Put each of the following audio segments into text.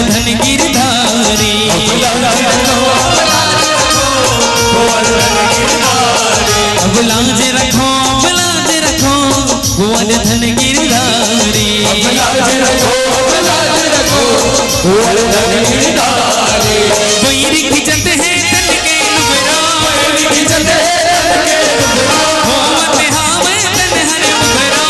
धन गिरधारी। अब लाज रखो कुंवर धन गिरधारी। वैरी खिंचत है तन के लुगरा, वैरी खिंचत है होवत हावे तन हर मुगरा।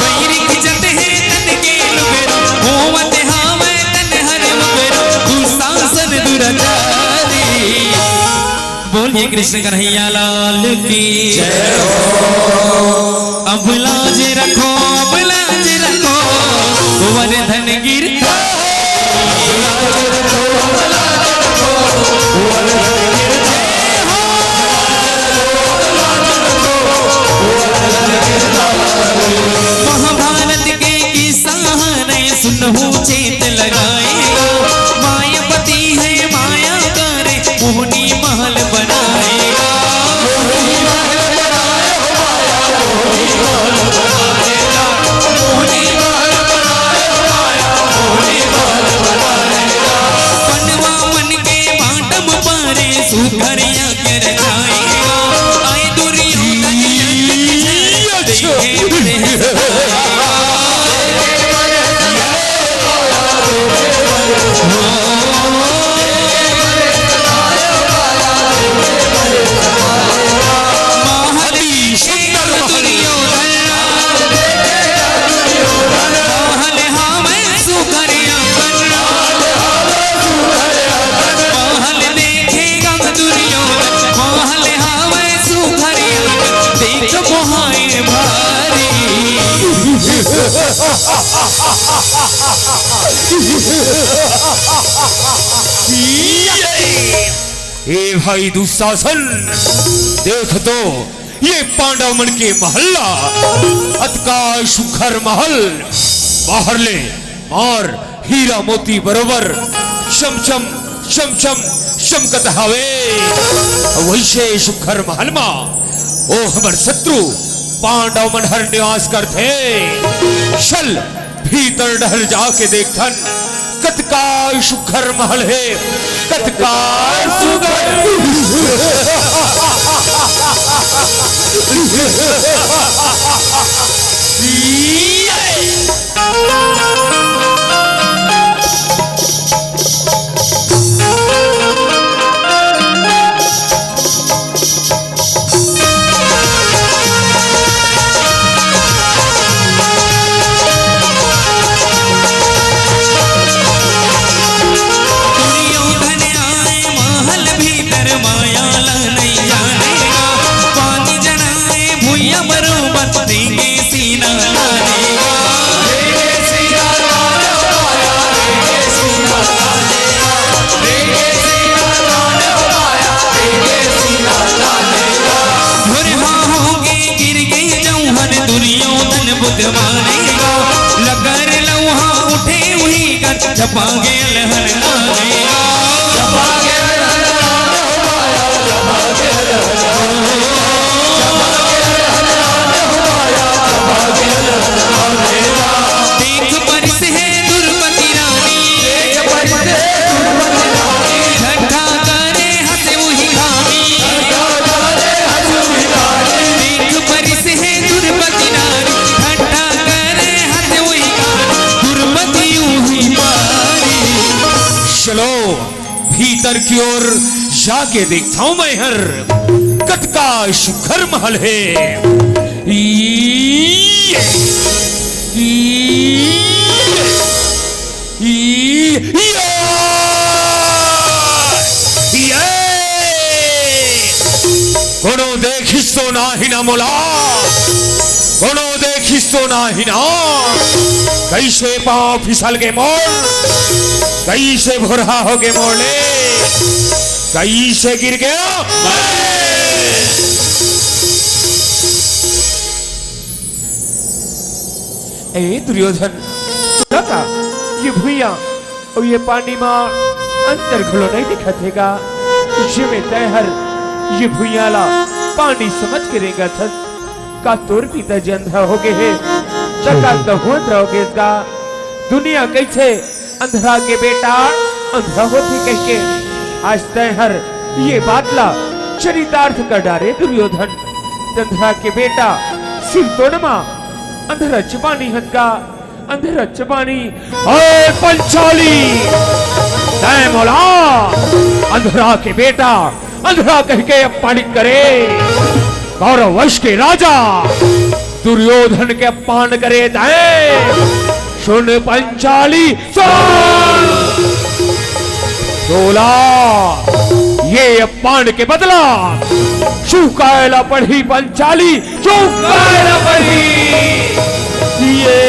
वैरी खिंचत है तन के लुगरा, होवत हावे तन हर मुगरा। दुशासन दुराचारी। बोलिए कृष्ण कन्हैया लाल की जय हो। अब लाज रखो कुंवर धन गिरधारी। महाभारत के किसान सुनहु चेत लगाएगा। मायापति है माया करे मोहनी महल बनाएगा। बनवा मन के बाटम पारे सुखरिया कर जाएगा। आए दुर्योधन ए भाई दुशासन, देख तो ये पांडव मन के महल्ला अतका सुखर महल बाहर ले और हीरा मोती बरोबर चमचम चमचम चमकत हवे। वैसे सुखर महल मा ओ हमर शत्रु पांडव मन हर निवास करते। चल भीतर डहर जाके देखथन कतका सुखर महल है, कतका सुखर। लगर लौहा उठे हुई कर छपांगे लहर आएगा। देख परिस है दुर्मति रानी, ठट्ठा करे हंसे वही खानी। देख परिस है दुर्मति रानी, ठट्ठा करे हंसे वही खानी। दुर्मति यूं ही मारी। चलो भीतर की ओर जाके देखता हूं मैं हर कतका सुखर महल है। कोनो देखिस तो नाही ना मोला, कोनो देखिस तो नाही ना। कैसे पांव फिसल के मोड़, कैसे भोरहा हो गए मोड़े, कैसे गिर गया। ए दुर्योधन, का ये भुइया और ये पानी मां अंदर खुलो नहीं दिखतेगा। इसी में तहर ये भुइयाला पानी समझ करेगा थस का तोर पिता जंधा हो गए है, तका तो हुआ रहोगे इसका दुनिया कैसे अंधरा के बेटा अंधरा होती कह के आज तय हर ये बातला चरितार्थ कर डारे दुर्योधन। अंधरा के बेटा सिर तोड़मा अंधरा चबानी हत्का अंधरा चबानी पंचाली तय मोला अंधरा के बेटा अंधरा कह के अपमानित करे। कौरव वंश के राजा दुर्योधन के अपमान करे तय सुन पंचाली सुन। बोला ये अपमान के बदला चुकायला पड़ी पंचाली चुकायला पड़ी। ये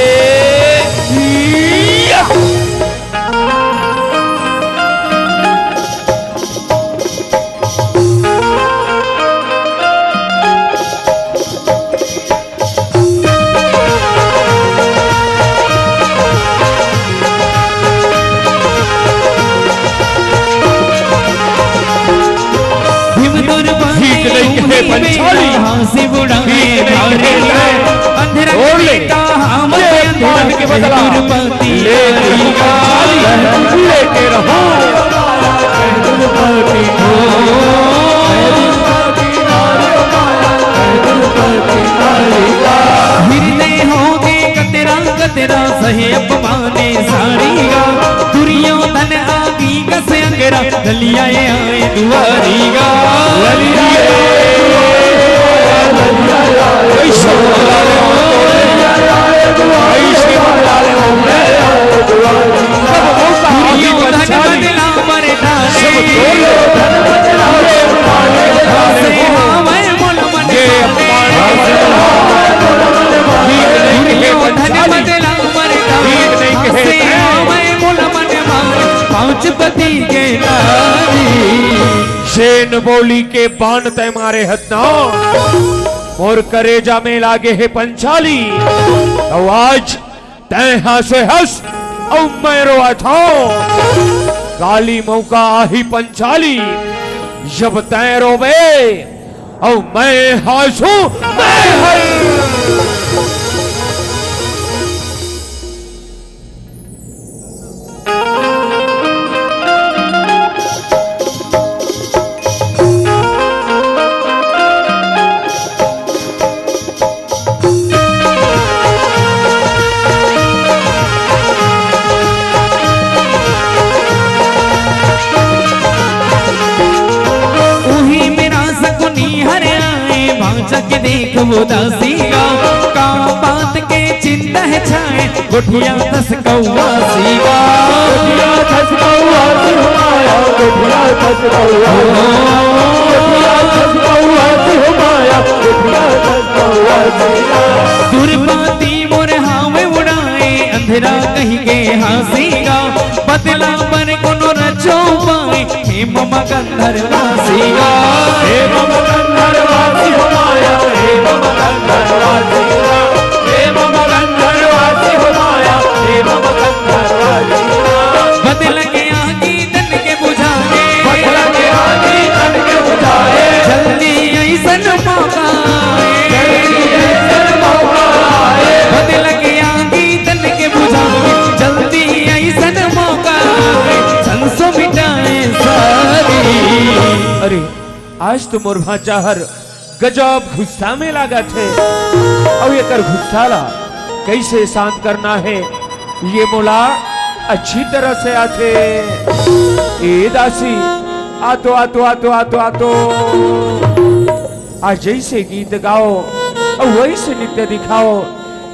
पंचाली से बुढ़ाए अंधेरा के बदला लेते रहो। हिरने होगे कतेरा कतेरा सहे अपमाने सारीगा दुर्योधन आगी कसे अंगेरा गलिया आए दुआरीगा शेन बोली के बाण तय मारे हतना और करेजा में लागे है पंचाली। तो आज तय हंसे हंस और मैं रोआ था काली मौका आही पंचाली जब तय रोवे और मैं हंसू मैं के देख वो दासीगा का बात के चिंता है छाए गोठिया दस कौआ सीगा गोठिया दस कौआ सिहमाया गोठिया दस कौआ गोठिया दस कौआ सिहमाया गोठिया दस कौआ सीगा दुर्बाती मोर हावे उड़ाए अंधेरा कहीं के हासीगा बदला पर कोनो रचो पाए हे मम गंधर्वा सीगा हे मम गंधर्वा सिहमाया हे मम गंधर्वा सीगा हे मम गंधर्वा सिहमाया हे मम गंधर्वा सीगा बदल के आगी तन के बुझाए बदल के आगी तन के बुझाए जल्दी ऐसन मौका जल्दी ऐसन मौका बदल के आगी तन के बुझाए जल्दी ऐसन मौका संसो मिटाए सारी। अरे आज तो मोर भाचा हर गजब गुस्सा में लगा थे और ये कर गुस्साला कैसे शांत करना है ये मोला अच्छी तरह से आते। ए दासी आतो आतो आतो आतो आतो आज जैसे गीत गाओ और वैसे नृत्य दिखाओ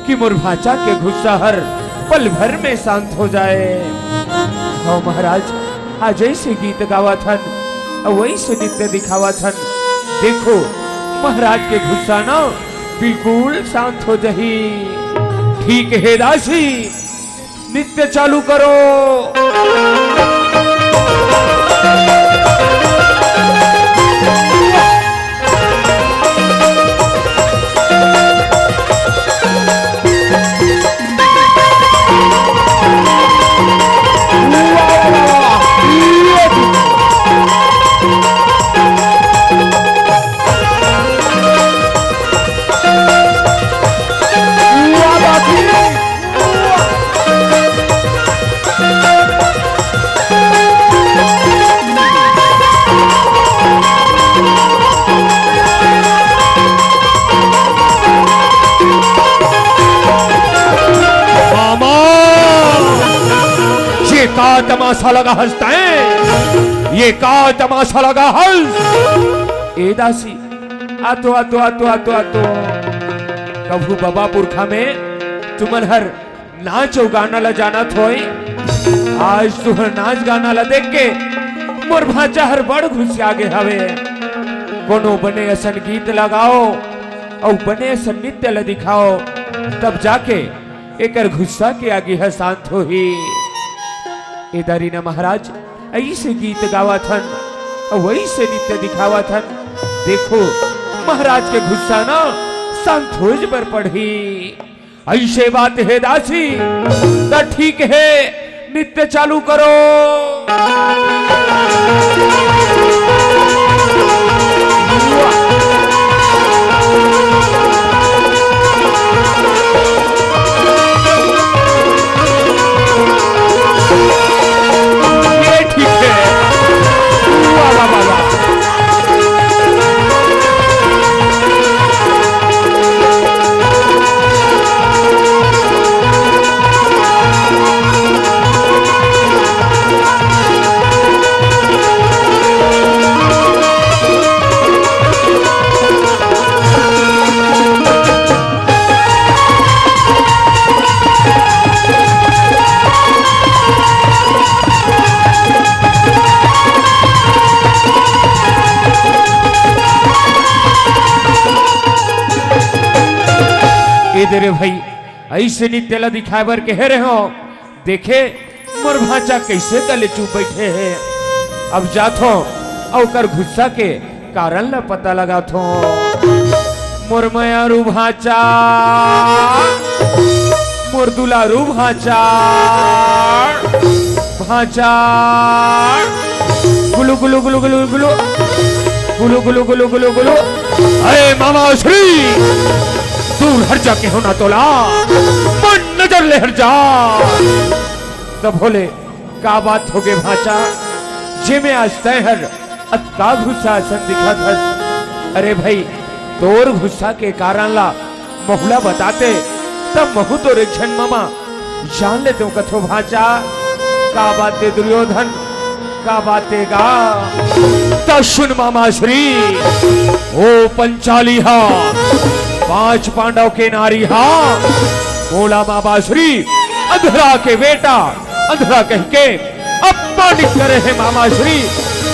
कि मोर भाचा के गुस्सा हर पल भर में शांत हो जाए। हाँ महाराज आज जैसे गीत गावा थन और वैसे नृत्य दिखावा थन देखो महाराज के गुस्सा ना बिल्कुल शांत हो जाही। ठीक है दासी नृत्य चालू करो। तमाशा लगा हंसता है? ये का तमाशा लगा हंस? ए दासी आतो आतो आतो आतो आतो कभू बाबा पुरखा में तुमन हर नाच और गाना ला जाना थोई। आज तुहर नाच गाना ला देख के मोर भाचा हर बड़ खुश आगे हवे। कोनो बने असन गीत लगाओ और बने असन नृत्य ला दिखाओ, तब जाके एकर गुस्सा के आगे है शांत हो ही। इधर ना महाराज ऐसे गीत गावा थन और वैसे नृत्य दिखावा थन। देखो महाराज के गुस्सा ना शांत हो पर पढ़ी। ऐसे बात है दासी, तो ठीक है नृत्य चालू करो। इधर भाई ऐसे नृत्य ला दिखाए बर कह रहे हो। देखे मोर भाचा कैसे तले चुप बैठे हैं। अब जाथो और कर गुस्सा के कारण ला पता लगा थो। मोर मयारू भाचा, मोर दुलारू भाचा, भाचा गुलु गुलु गुलु गुलु गुलु गुलु गुलु गुलु गुलु गुलु। अरे मामा श्री दूर हट जा के होना तोला, मन नजर ले हट जा। तब बोले का बात हो गए भाचा, जे में आज तय हर अतका गुस्सा सन दिखा था। अरे भाई तोर गुस्सा के कारण ला महुला बताते तब महु तो रिक्षण मामा जान ले तो कथो भाचा। का बातें दुर्योधन, का बातें गा तो सुन मामा श्री। ओ पंचाली हा 5 पांडव के नारी हा, बोला मामा श्री अंधरा के बेटा अंधरा कह के अपमानित करे है। मामा श्री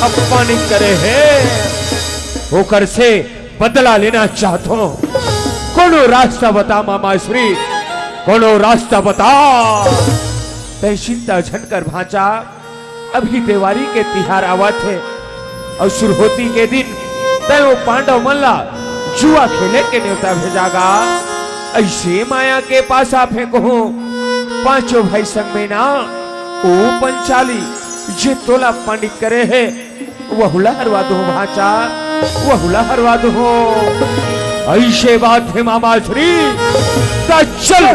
अपमानित करे है, होकर से बदला लेना चाहतो। कोनो रास्ता बता मामा श्री, कोनो रास्ता बता। तय चिंता झनकर भाचा, अभी देवारी के तिहार आवत है और सुरहोती के दिन तय वो पांडव मल्ला जुआ खेले के न्योता भेजागा। ऐसे माया के पास आप फेंको 5 भाई संग में ना ओ पंचाली जे तोला पंडित करे है वहुला हरवा दो भाचा, वहुला हरवा दो। ऐसे बात है मामा श्री, चल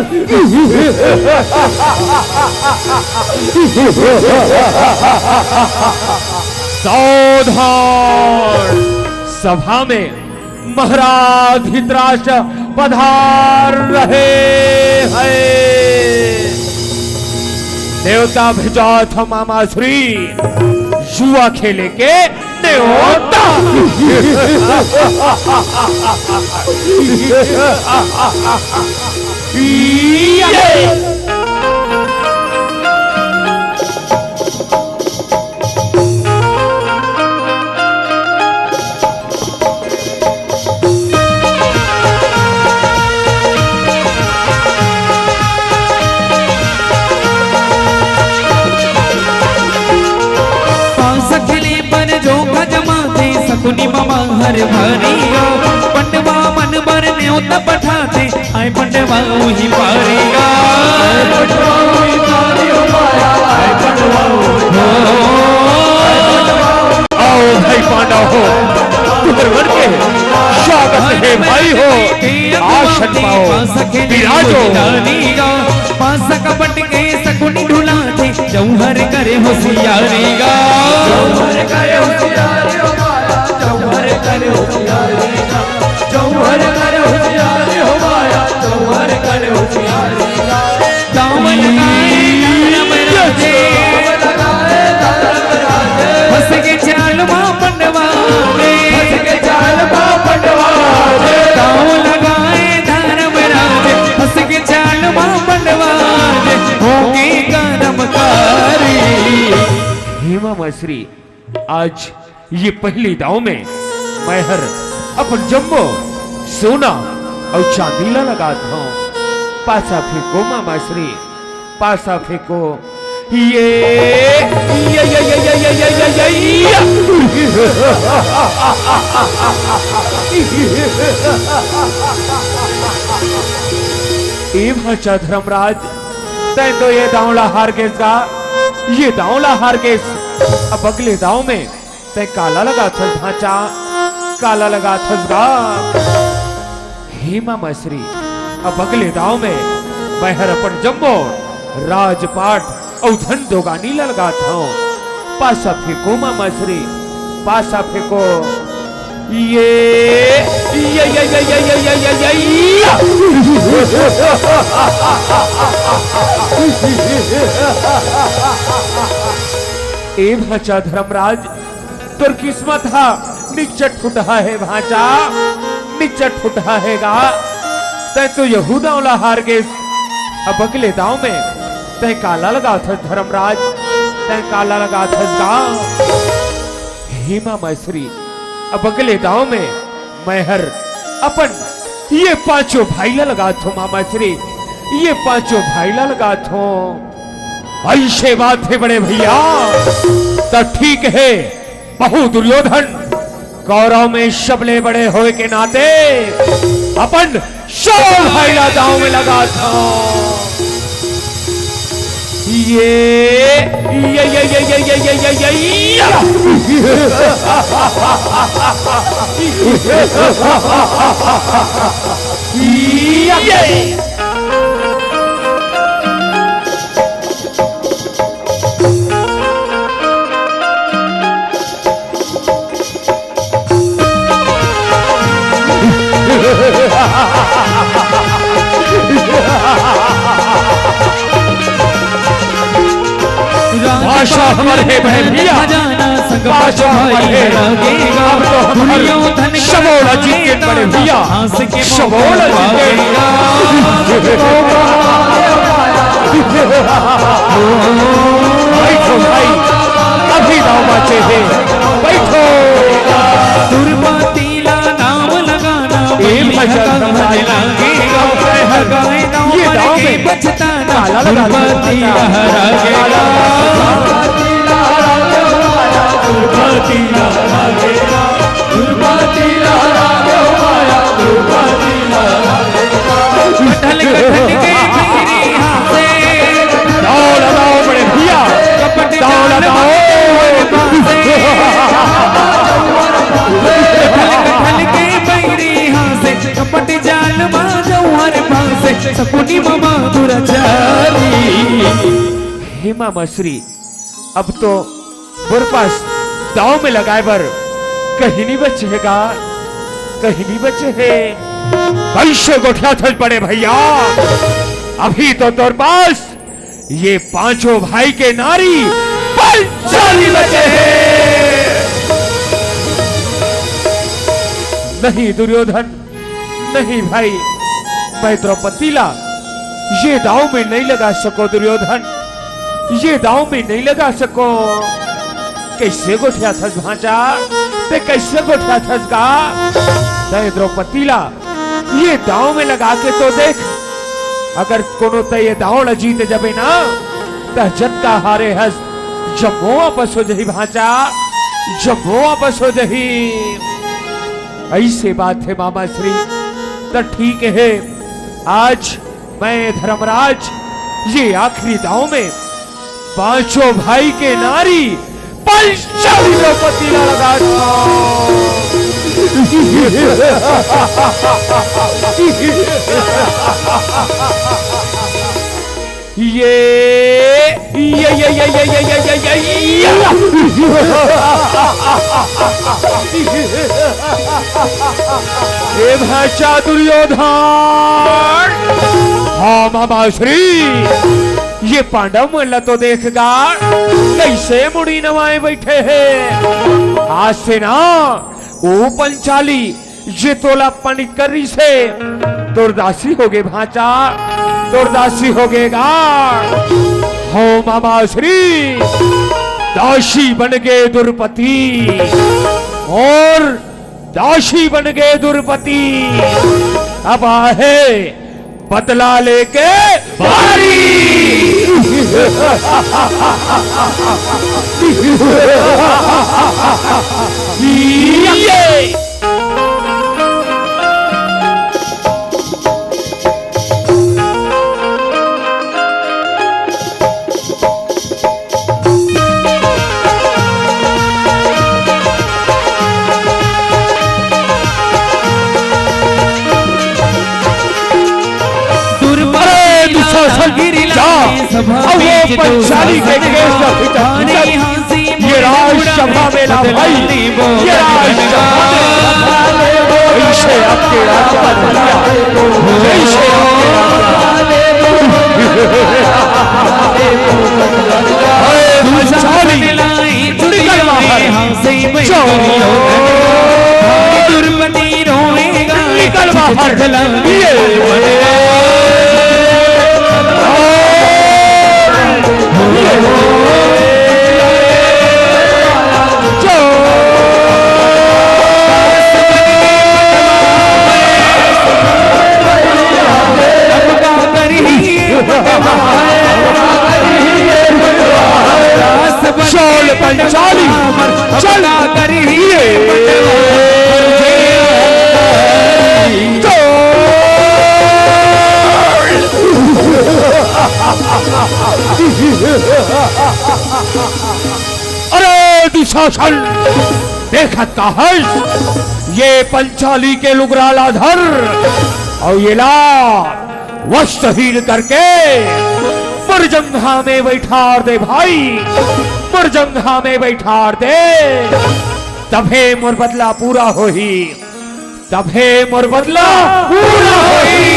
सावधान। सभा में महाराज धृतराष्ट्र पधार रहे हैं। देवता भेजा था मामा श्री जुआ खेले के न्योता। सकुनी मामा हर भरिया, पंडवा मन बर न्योता पठाते आए पंडवा ही पारिया। आओ भाई पांडव हो, तुम्हारे के स्वागत है भाई हो। आसन पाओ विराजो। पास कपट के सकुनी ढुलाते जौहर करे होशियारीगा। जौहर करे होशियारी हो माया, जौहर करे होशियारी, जौहर करे होशियारी हो माया, जौहर करे होशियारी। दामन लगाए दानव राजे, हेमा मसरी आज ये पहली दाव में मैहर अपन जम्बो सोना और चांदीला लगा था। पासा फेंको मामा श्री, पासा फेंको। ये भाषा धर्मराज तय तो ये दावला हार के का, ये दावला हार के अब अगले दाव में तय काला लगा था भाचा, काला लगा था। हेमा मसरी अब अगले दाव में मैहर अपन जम्बो राजपाट और धन दोगानी लगा था। पासा फेंको मामा श्री, पासा फेंको। ये ए भाचा धर्मराज तोर किस्मत हा निचट फुटा है भाचा, निचट फुटा है गा। तय तो यहूदा वाला हार गए। अब अगले दाव में तय काला लगा था धर्मराज, तय काला लगा था गा। हेमा मसरी अब अगले दाव में मैहर अपन ये पांचों भाईला लगा थो मामा श्री, ये पांचों भाईला लगा थो। ऐसे बात है बड़े भैया तो ठीक है। बहु दुर्योधन कौरव में शबले बड़े होए के नाते अपन सब भाईला दाव में लगा था। भाषा हमारे भैया, भाषा हमारे अब तो हमारे शबोला जीत बड़े भैया, शबोला बैठो भाई, अभी दाव बाचे है, बैठो। दुर्मतीला नाम लगाना ये दाव में काला लगा बड़े भैया, कपट जाल माधवर भासे सकुनी मामा दुराचारी। हेमा मसरी अब तो बुरपास दाव में लगाए बर कहीं नहीं बचेगा, कहीं नहीं बचे है। कैसे गोठिया थल पड़े भैया, अभी तो तोर पास ये पांचों भाई के नारी 45 बचे हैं। नहीं दुर्योधन, नहीं भाई, मैं द्रौपदीला ये दाव में नहीं लगा सको दुर्योधन, ये दाव में नहीं लगा सको। कैसे गोठिया थस भांचा, ते कैसे गोठिया थस गा। ते द्रौपदीला ये दाव में लगा के तो देख, अगर कोनो ते ये दाव जीत जबे ना त जत्ता हारे हस जम्मो वापस हो जही भांचा, जम्मो वापस हो जही। ऐसे बात है मामा श्री तो ठीक है। आज मैं धर्मराज ये आखिरी दाव में पांचों भाई के नारी 45 द्रौपदीला लगा ये भाषा दुर्योधन। हाँ मामा श्री, ये पांडव मल्ला तो देखेगा कैसे मुड़ी नवाए बैठे हैं। आज से ना वो पंचाली ये तोला पंडित करी से तुरदासी हो गए भाचा, तुरदासी हो गएगा। हो मामा श्री दासी बन गए दुर्पति और दासी बन गए दुर्पति। अब आहे बदला लेके बारी। ये पंचाली के केस का ये राजसभा में ला भाई, ये राजसभा ऐसे आपके राजा ऐसे दुर्पति रोएगा निकल बाहर। चल पंचाली चल करिए अरे दुशासन देखत का है ये पंचाली के लुगराला धर और ये ला वस्त्रहीन करके मरजंघा में बैठार दे भाई, मरजंघा में बैठार दे। तभे मोर बदला पूरा होही, तभे मोर बदला पूरा होही।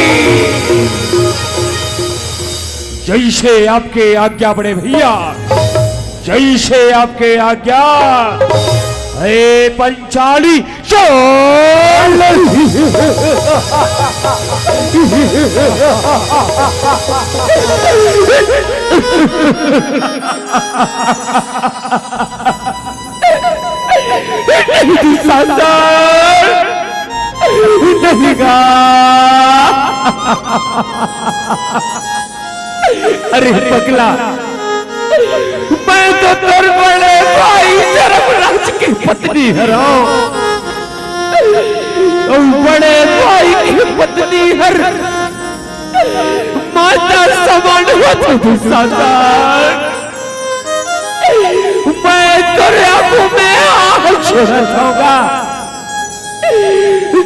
जैसे आपके आज्ञा बड़े भैया, जैसे आपके आज्ञा। हे पंचाली चल। अरे पगला, मैं तो तेरे बड़े भाई धर्मराज की पत्नी हराओ, बड़े भाई की पत्नी हर माता समान हो तो दुशासन। मैं तेरे आंखों में आह छोड़ दूंगा,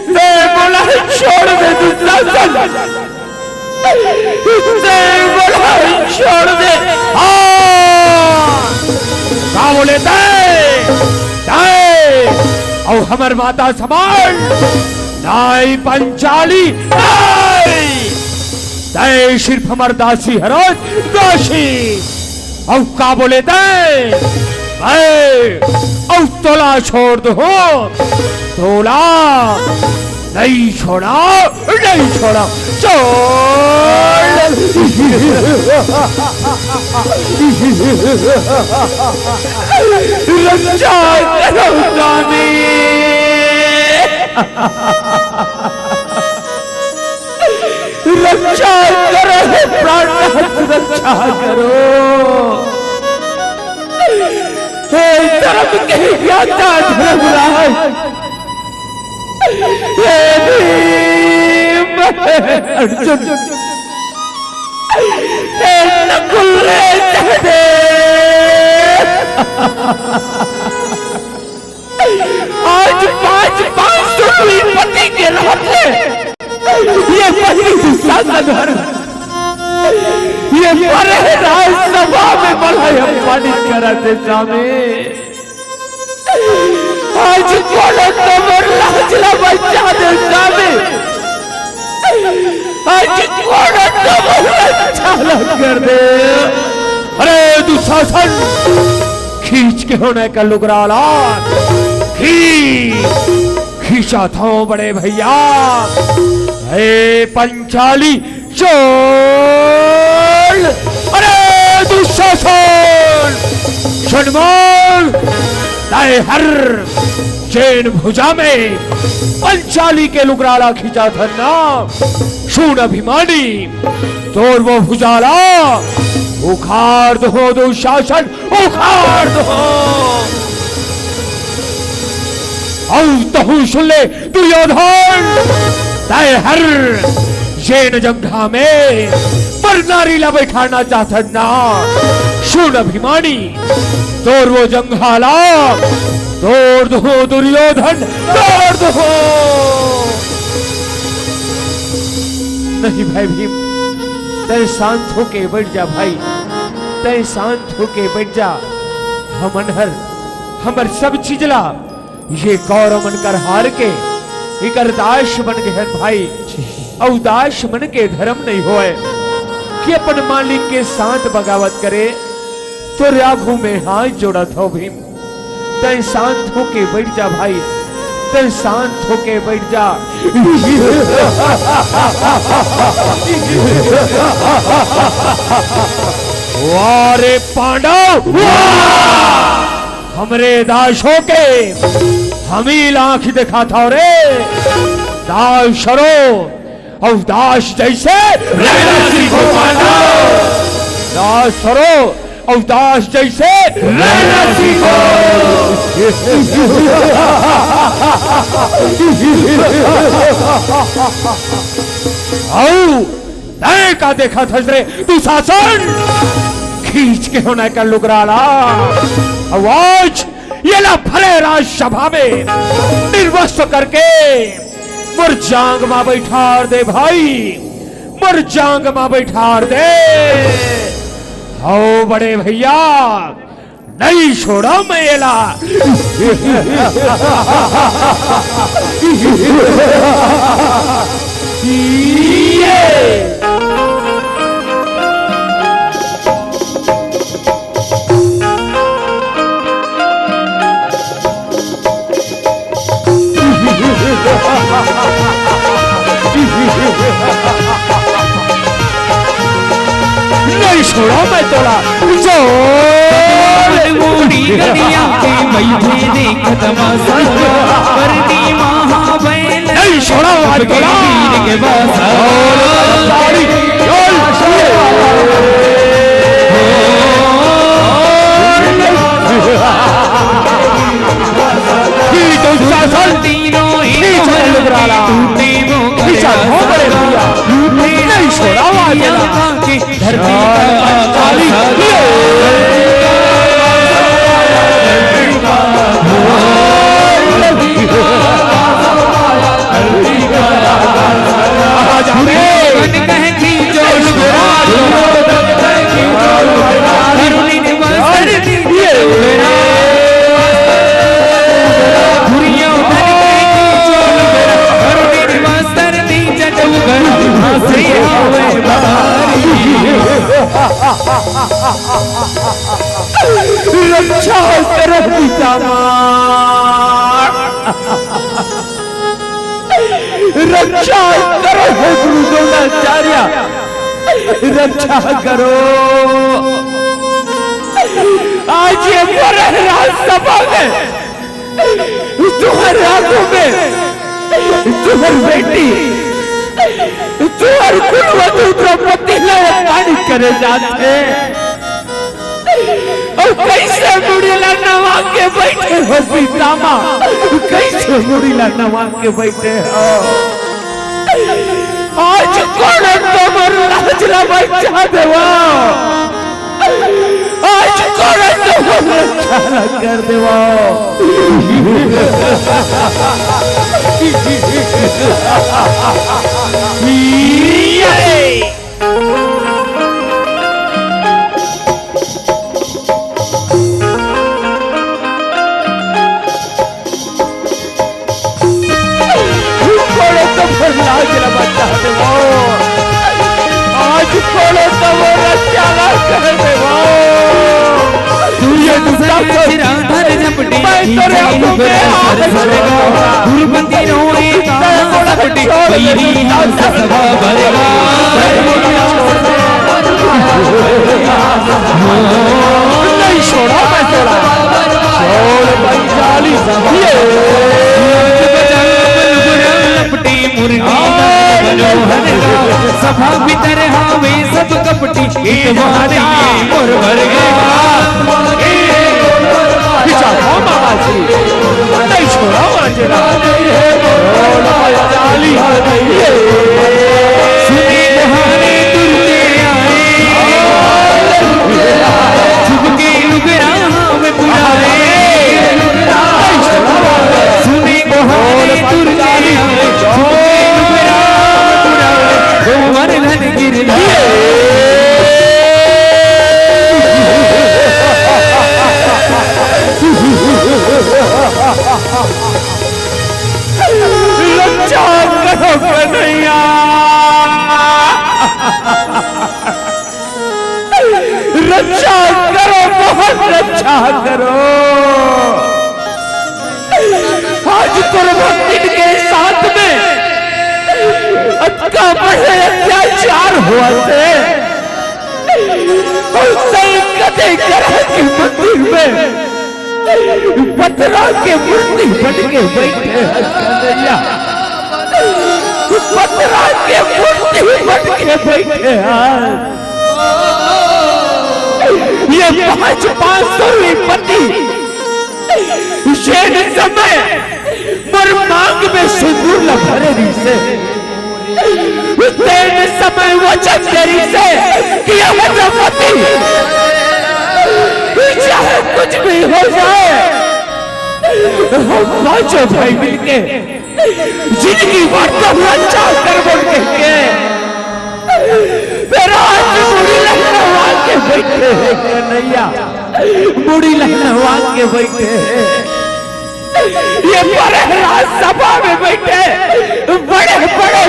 ते बोला छोड़ दे दुशासन, ते बोला छोड़ दे। क्या बोले दे और हमर माता समान नाई पंचाली नाई सिर्फ हमर दासी हरोज दासी। और का बोले दे और तोला छोड़ दो, तोला नहीं छोड़ा, नहीं छोड़ा छोड़। रक्षा करो स्वामी, रक्षा करो प्राणनाथ, रक्षा करो। हे धर्म के ज्ञाता धर्मराज, हे भीम, अर्जुन, हे नकुल, आज 500 पति के रहते ये पहली दुशासन हर ये बड़े राजसभा में बड़ा अपमानित कराते सामे। आज बोलो तो मोर लाजला बचा दे सामे, आज बोलो तो मोर चालक कर दे। अरे दुशासन खींच के होने का लुगराला खींचा था बड़े भैया। हे पंचाली चोल, अरे दुशासन सुन अनमोल ताए हर चैन भुजा में पंचाली के लुगराला खींचा धरना शून अभिमानी तोर वो भुजाला उखाड़ दो दुशासन उखाड़ दो तहु सुन ले दुर्योधन ताए हर जैन जंघा में पर नारीला बैठाना चाहता ना शून अभिमानी तोड़ वो जंघाला तोड़ दो दुर्योधन तोड़ दो। नहीं भाई भीम तय शांत होके बैठ जा भाई तय शांत होके बैठ जा। हम अनहर हमर सब चीजला ये कौरव मन कर हार के इकर दास बन गए भाई अवदास मन के धर्म नहीं होए कि अपन मालिक के साथ बगावत करे तो राघु में हाथ जोड़ा था भीम तय शांत होके बैठ जा भाई तय शांत होके बैठ जा। वारे पांडव हमरे दासों के हम ही लाख दिखा था रे दास शरो अवदास जैसे रहना सीखो पांडव दास शरो अवदास जैसे रहना सीखो। तय का देखा था रे तू शासन खींच के होना कर लुगराला आवाज ये ला भले राज सभा में निर्वस्त्र करके मुर जांग मा बैठार दे भाई मुर जांग मा बैठार दे। आओ बड़े भैया नहीं छोड़ा मैं एला नहीं छोड़ा मैं तोला मूड़ी गलिया के बैठे देख तमाशा करनी महाबैल नहीं छोड़ा आज तोला के बासा तीनों नहीं छोड़ा धरती रक्षा करो रक्षा करो गुरु द्रोणाचार्य रक्षा करो। आज ये सभा में तुम्हारे हाथों में तुम्हारी बेटी तुम्हारी कुलवधु द्रौपदी पानी करे जाते और कैसे मुड़ीला नवा के बैठे हो पितामा कैसे मुड़ीला नवा के बैठे हो। आज कौन तुम लाजला बचा देवा आज कौन तुम रक्षा कर देवा। आज खोलो तो वो रक्षा कर देवा। धर झपटी गुरुपति रोए सभा भरेगा नहीं छोड़ा मैं छोड़ा इतवारी मोर भर खींचा हो मामा जी नहीं छोड़ा वाजेला सुनी बहाने तुरते आए झुमके लुगरा में बुलाए सुनी बहाने तुरते आए झुमके लुगरा में बुलाए गोवर धन गिर लज्जा करो कन्हैया रक्षा करो बहुत रक्षा करो आज कुर्बानी के साथ में अटका बड़े अत्याचार हुआ थे कदे करा के मंदिर में पत्थरा के मूर्ति बन के बैठे कन्हैया पत्थरा के मूर्ति बन के बैठे हैं ये 500 पति शेर समय मर मांग में सिंदूर लभरे से तेन समय वचन तेरी से किया पति चाहे कुछ भी हो जाए हम पांचों भाई मिलके जिंदगी भर तो रक्षा कर बोल के मेरा आज मुड़ी लहलवा के बैठे हैं कन्हैया मुड़ी लहलवा के बैठे हैं ये बड़े सभा में बैठे बड़े बड़े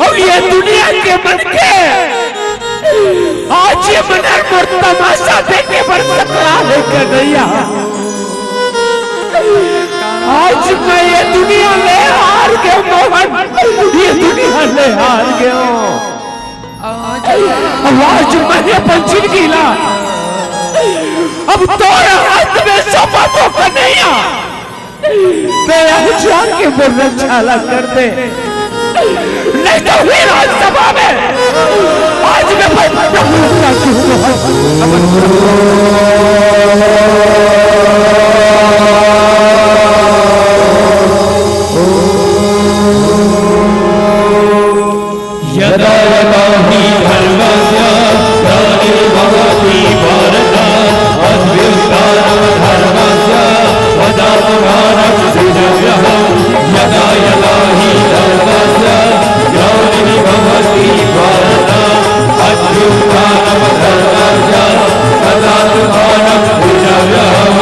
और ये दुनिया के मन के आज ये मनर पर तमाशा देखे पर सकता है कन्हैया आज मैं ये दुनिया ले हार गया मोहन ये दुनिया ले हार गया आज मैंने पंचिन गिला अब तोरे हाथ में सपा तो कन्हैया मैं आज आके वो रक्षा कर दे नहीं तो फिर आज सभा में आज मैं यदा यदा ही धर्मस्य भगवती भारत अद्भुतानां धर्मस्य वदात्मानं सुजव्यः यदा यदा ही धर्मस्य ग्लानिर्भवति भारत अद्भुतानां धर्मस्य वदात्मानं सुजव्यः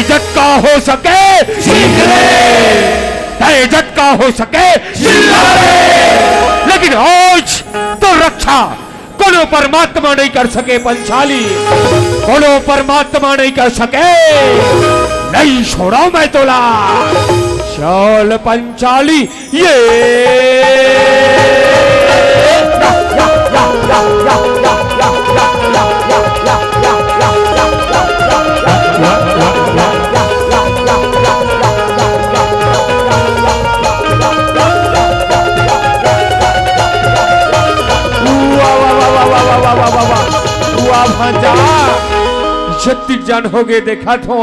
झटका हो सके झटका हो सके लेकिन आज तो रक्षा कोनो परमात्मा नहीं कर सके पंचाली कोनो परमात्मा नहीं कर सके नहीं छोड़ा मैं तोला चल पंचाली ये छत्तीस जन हो गए देखा तो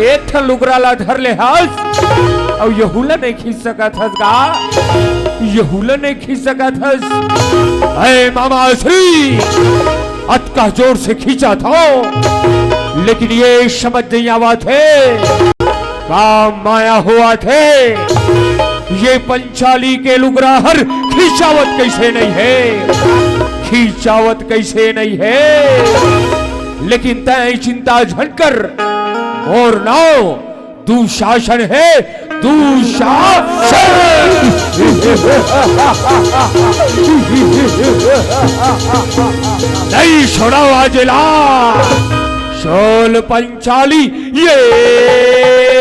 एक ठन लुगराला धर ले हाथ और यहूला नहीं खींच सका था यहूला नहीं खींच सका था अरे मामा श्री अटका जोर से खींचा था लेकिन ये समझ नहीं आवा थे काम माया हुआ थे ये पंचाली के लुगराहर खींचावत कैसे नहीं है खींचावत कैसे नहीं है लेकिन तय चिंता झटकर और नाव दुशासन है दुशासन नहीं छोड़ा वाजेला शोल पंचाली ये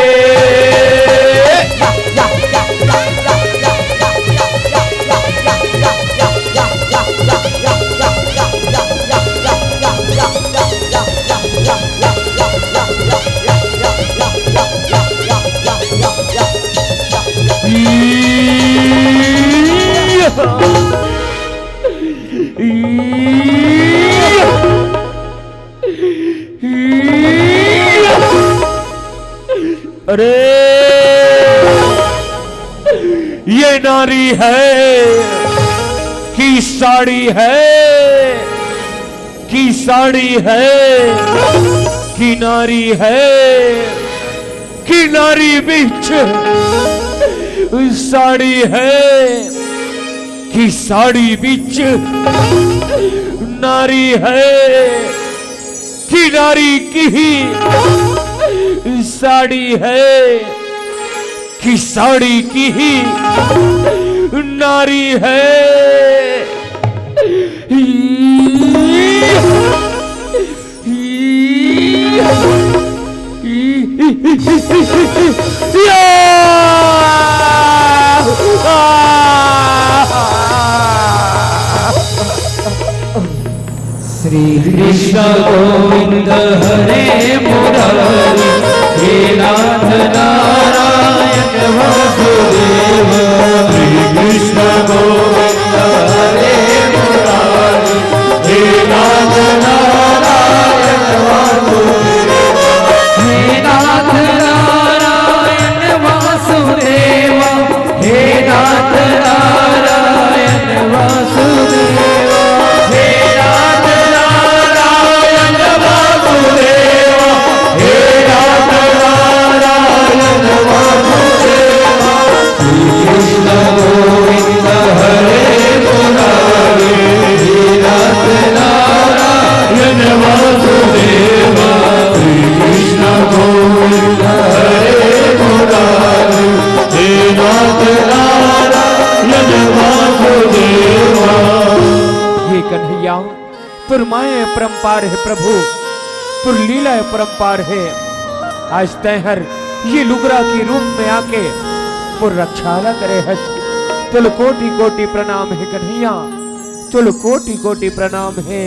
अरे ये नारी है कि साड़ी है, कि साड़ी है, कि नारी है, कि नारी बीच साड़ी है, कि साड़ी बीच नारी है, कि नारी की ही साड़ी है, कि साड़ी की ही नारी है। श्री कृष्ण गोविंद हरे मुरारी, हे नाथ नारायण वासुदेव। श्री कृष्ण गोविंद हरे मुरारी, हे नाथ नारायण वासुदेव। हे नाथ नारायण वासुदेव, हे नाथ नारायण वासुदेव। हे नाथ नारायण वासुदेव, हे नाथ नारायण वासुदेव। श्री कृष्ण गोविंद हरे मुरारी, हे नाथ नारायण वासुदेव। श्री कृष्ण गोविंद हरे मुरारी, हे नाथ नारायण वासुदेव। हे कन्हैया, तुर माए परम्पार है प्रभु, तुर लीला परम्पार है। आज तैहर ये लुगरा की रूप में आके पुर रक्षाला करे है। तुल कोटि कोटि प्रणाम है कन्हैया, तुल कोटि कोटि प्रणाम है।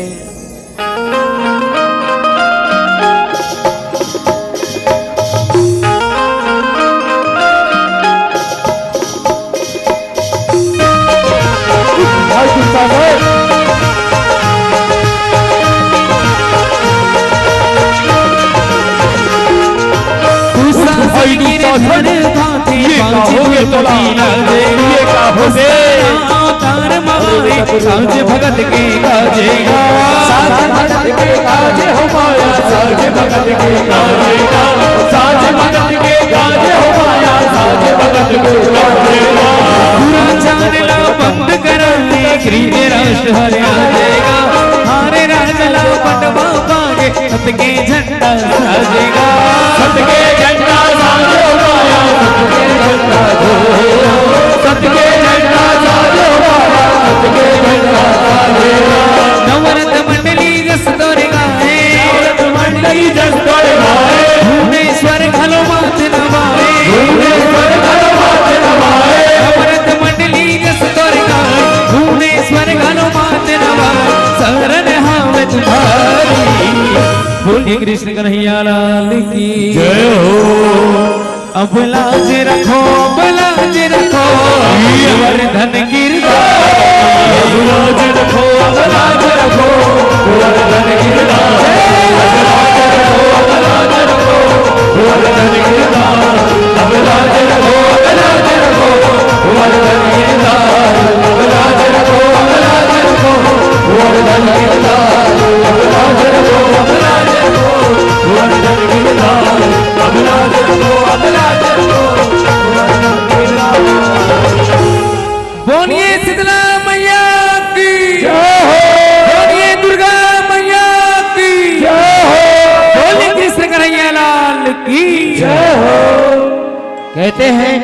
साज भगत के गाजेगा, साज भगत के गाजे हो माया, साज भगत के गाजेगा, साज भगत के गाजे हो माया, साज भगत के गाजेगा। पूरा जानला बंद कराने ग्रीव राष्ट्र हरे आजेगा, हारे राजला पटवा पागे सत के झंडा साजेगा। सत के झंडा साजे हो माया, सत के झंडा साजेगा, सत के झंडा साजे हो माया, सत के झंडा साजेगा। नवरत मंडली जस दौर गाए, नवरत मंडली जस दौर गाए, भुवनेश्वर घलो माथ नवाए, भुवनेश्वर घलो माथ नवाए। नवरत मंडली जस दौर गाए, भुवनेश्वर घलो माथ नवाए। शरण हावे तुम्हारी, बोलिए कृष्ण कन्हैया लाल की जय हो। अब लाज रखो, अब लाज रखो, वर्धन गिरधारी। अब लाज रखो, अब लाज रखो, वर्धन गिरधारी। अब लाज रखो, अब लाज रखो, वर्धन गिरधारी। अब लाज रखो, अब लाज रखो, वर्धन गिरधारी। अब लाज रखो, अब लाज रखो, वर्धन गिरधारी। अब लाज रखो, अब लाज रखो, वर्धन गिरधारी। अब लाज रखो, अब लाज रखो, वर्धन गिरधारी। बोलिए शीतला मैया की जय हो, बोलिए दुर्गा मैया की जय हो, बोलिए कृष्ण कन्हैया लाल की जय हो। कहते हैं